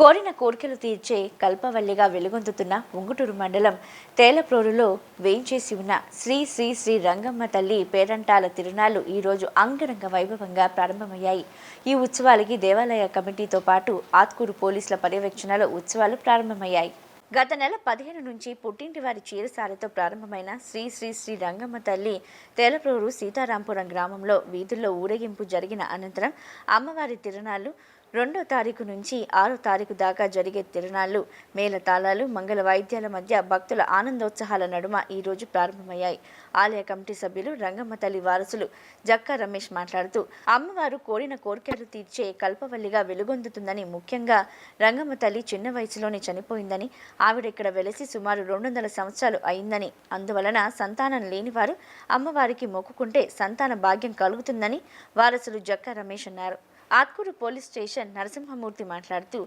కోరిన కోరికలు తీర్చే కల్పవల్లిగా వెలుగొందుతున్న ఉంగుటూరు మండలం తేలప్రోలులో వేయించేసి ఉన్న శ్రీ శ్రీ శ్రీ రంగమ్మ తల్లి పేరంటాల తిరునాళ్లు ఈరోజు అంగరంగ వైభవంగా ప్రారంభమయ్యాయి. ఈ ఉత్సవాలకి దేవాలయ కమిటీతో పాటు ఆత్కూరు పోలీసుల పర్యవేక్షణలో ఉత్సవాలు ప్రారంభమయ్యాయి. గత నెల 15 నుంచి పుట్టింటి వారి చీరసాలతో ప్రారంభమైన శ్రీ శ్రీ శ్రీ రంగమ్మ తల్లి తేలప్రోలు సీతారాంపురం గ్రామంలో వీధుల్లో ఊరేగింపు జరిగిన అనంతరం అమ్మవారి తిరునాళ్లు 2వ తారీఖు నుంచి 6వ తారీఖు దాకా జరిగే తిరునాళ్లు మేళతాళాలు మంగళ వాయిద్యాల మధ్య భక్తుల ఆనందోత్సాహాల నడుమ ఈరోజు ప్రారంభమయ్యాయి. ఆలయ కమిటీ సభ్యులు రంగమ్మ తల్లి వారసులు జక్కా రమేష్ మాట్లాడుతూ అమ్మవారు కోరిన కోరికలు తీర్చే కల్పవల్లిగా వెలుగొందుతుందని, ముఖ్యంగా రంగమ్మ తల్లి చిన్న వయసులోనే చనిపోయిందని, ఆవిడ ఇక్కడ వెలిసి సుమారు 200 సంవత్సరాలు అయిందని, అందువలన సంతానం లేనివారు అమ్మవారికి మొక్కుకుంటే సంతాన భాగ్యం కలుగుతుందని వారసులు జక్కా రమేష్ అన్నారు. ఆత్కూరు పోలీస్ స్టేషన్ నరసింహమూర్తి మాట్లాడుతూ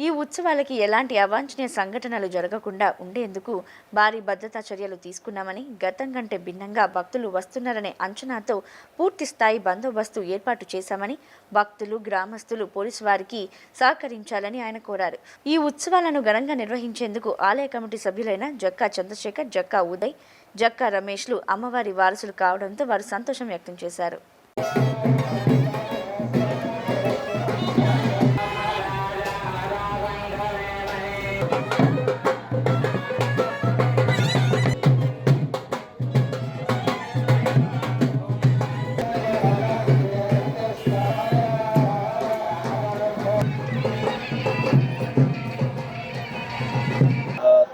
ఈ ఉత్సవాలకి ఎలాంటి అవాంఛనీయ సంఘటనలు జరగకుండా ఉండేందుకు భారీ భద్రతా చర్యలు తీసుకున్నామని, గతం కంటే భిన్నంగా భక్తులు వస్తున్నారనే అంచనాతో పూర్తి స్థాయి బందోబస్తు ఏర్పాటు చేశామని, భక్తులు గ్రామస్తులు పోలీసు వారికి సహకరించాలని ఆయన కోరారు. ఈ ఉత్సవాలను ఘనంగా నిర్వహించేందుకు ఆలయ కమిటీ సభ్యులైన జక్కా చంద్రశేఖర్, జక్కా ఉదయ్, జక్కా రమేష్లు అమ్మవారి వారసులు కావడంతో వారు సంతోషం వ్యక్తం చేశారు.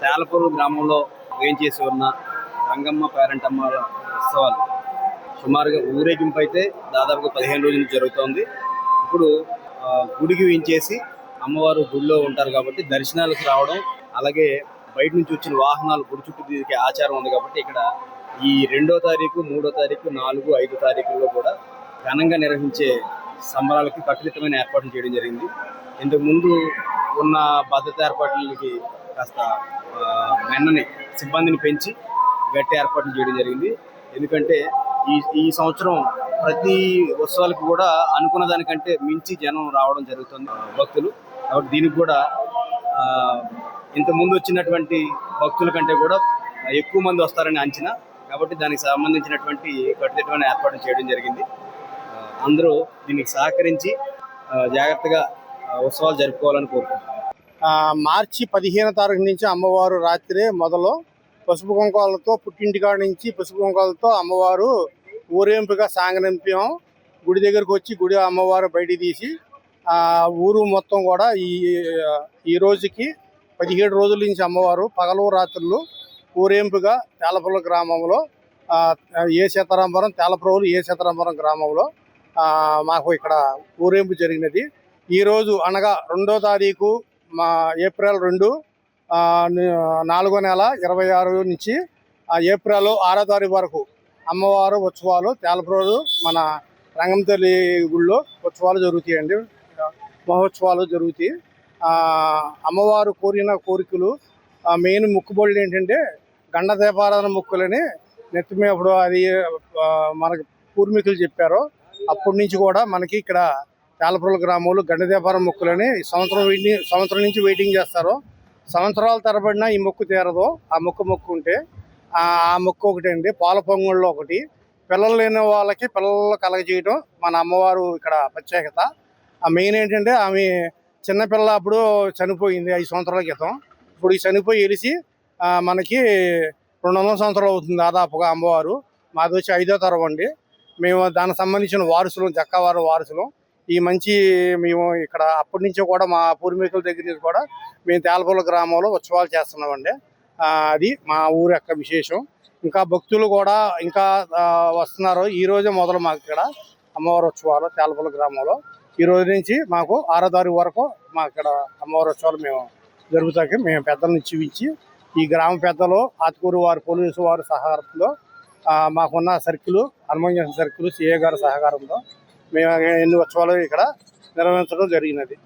తేలప్రోలు గ్రామంలో వేయించేసి ఉన్న రంగమ్మ పేరంటమ్మ ఉత్సవాలు సుమారుగా ఊరేగింపు అయితే దాదాపుగా 15 రోజులు జరుగుతోంది. ఇప్పుడు గుడికి వేయించేసి అమ్మవారు గుడిలో ఉంటారు కాబట్టి దర్శనాలకు రావడం, అలాగే బయట నుంచి వచ్చిన వాహనాలు గుడి చుట్టూ తిరిగే ఆచారం ఉంది కాబట్టి ఇక్కడ ఈ 2వ తారీఖు, 3వ తారీఖు, 4, 5 తారీఖుల్లో కూడా ఘనంగా నిర్వహించే సంబరాలకి కట్టుదిట్టమైన ఏర్పాట్లు చేయడం జరిగింది. ఇంతకుముందు ఉన్న భద్రతా ఏర్పాట్లకి కాస్త సిబ్బందిని పెంచి గట్టి ఏర్పాట్లు చేయడం జరిగింది. ఎందుకంటే ఈ సంవత్సరం ప్రతి ఉత్సవాలకు కూడా అనుకున్న దానికంటే మించి జనం రావడం జరుగుతుంది భక్తులు. కాబట్టి దీనికి కూడా ఇంతకుముందు వచ్చినటువంటి భక్తుల కంటే కూడా ఎక్కువ మంది వస్తారని అంచనా. కాబట్టి దానికి సంబంధించినటువంటి కట్టుదిట్టమైన ఏర్పాట్లు చేయడం జరిగింది. అందరూ దీనికి సహకరించి జాగ్రత్తగా ఉత్సవాలు జరుపుకోవాలని కోరుకుంటున్నాను. మార్చి 15వ తారీఖు నుంచి అమ్మవారు రాత్రి మొదలు పసుపు కుంకాలతో పుట్టింటికాడ నుంచి పసుపు కుంకాలతో అమ్మవారు ఊరేంపుగా సాగనంపాం. గుడి దగ్గరకు వచ్చి గుడి అమ్మవారు బయటికి తీసి ఊరు మొత్తం కూడా ఈ రోజుకి 17 రోజుల నుంచి అమ్మవారు పగలు రాత్రులు ఊరేంపుగా తేలప్రోలు గ్రామంలో తేలప్రోలు ఏ సీతారాంపురం గ్రామంలో మాకు ఇక్కడ ఊరేంపు జరిగినది. ఈరోజు అనగా 2వ తారీఖు ఏప్రిల్ 2, 4వ నెల 26 నుంచి ఏప్రిల్ 6వ తారీఖు వరకు అమ్మవారు ఉత్సవాలు తేలప్రోలు మన రంగమ్మ తల్లి గుళ్ళో ఉత్సవాలు జరుగుతాయండి. మహోత్సవాలు జరుగుతాయి. అమ్మవారు కోరిన కోరికలు మెయిన్ మొక్కుబడులు ఏంటంటే గండ దీపారాధన మొక్కులని నెత్తిమే అప్పుడు అది మనకి పూర్వీకులు చెప్పారు. అప్పటి నుంచి కూడా మనకి ఇక్కడ తేలప్రోలు గ్రామంలో గండ దీపారం మొక్కులని సంవత్సరం నుంచి వెయిటింగ్ చేస్తారు. సంవత్సరాల తరబడినా ఈ మొక్కు తీరదు. ఆ మొక్కుంటే ఆ మొక్కు ఒకటి అండి. పాల పొంగుళ్ళు ఒకటి, పిల్లలు లేని వాళ్ళకి పిల్లలు కలగజేయడం మన అమ్మవారు ఇక్కడ ప్రత్యేకత. ఆ మెయిన్ ఏంటంటే ఆమె చిన్నపిల్ల అప్పుడు చనిపోయింది 5 సంవత్సరాల క్రితం. ఇప్పుడు ఈ చనిపోయి వెలిసి మనకి 200 సంవత్సరాలు అవుతుంది దాదాపుగా అమ్మవారు. మాది వచ్చి 5వ తరం అండి. మేము దానికి సంబంధించిన వారసులు, జక్కవారు వారసులు. మేము ఇక్కడ అప్పటి నుంచి కూడా మా పూర్వీకుల దగ్గర నుంచి కూడా మేము తేలప్రోలు గ్రామంలో ఉత్సవాలు చేస్తున్నామండి. అది మా ఊరు యొక్క విశేషం. ఇంకా భక్తులు కూడా ఇంకా వస్తున్నారు. ఈ రోజే మొదలు మాకు ఇక్కడ అమ్మవారి ఉత్సవాలు తేలప్రోలు గ్రామంలో ఈ రోజు నుంచి మాకు 6వ తారీఖు వరకు మాకు ఇక్కడ అమ్మవారి ఉత్సవాలు మేము జరుగుతాయి. మేము పెద్దలను ఇచ్చి ఈ గ్రామ పెద్దలు ఆత్కూరు వారి పోలీసు వారి సహకారంలో మాకున్న సర్కిల్ హనుమంజన్ సర్కిల్ సిఏ గారి సహకారంతో మేము ఎన్ని ఉత్సవాలు ఇక్కడ నిర్వహించడం జరిగినది.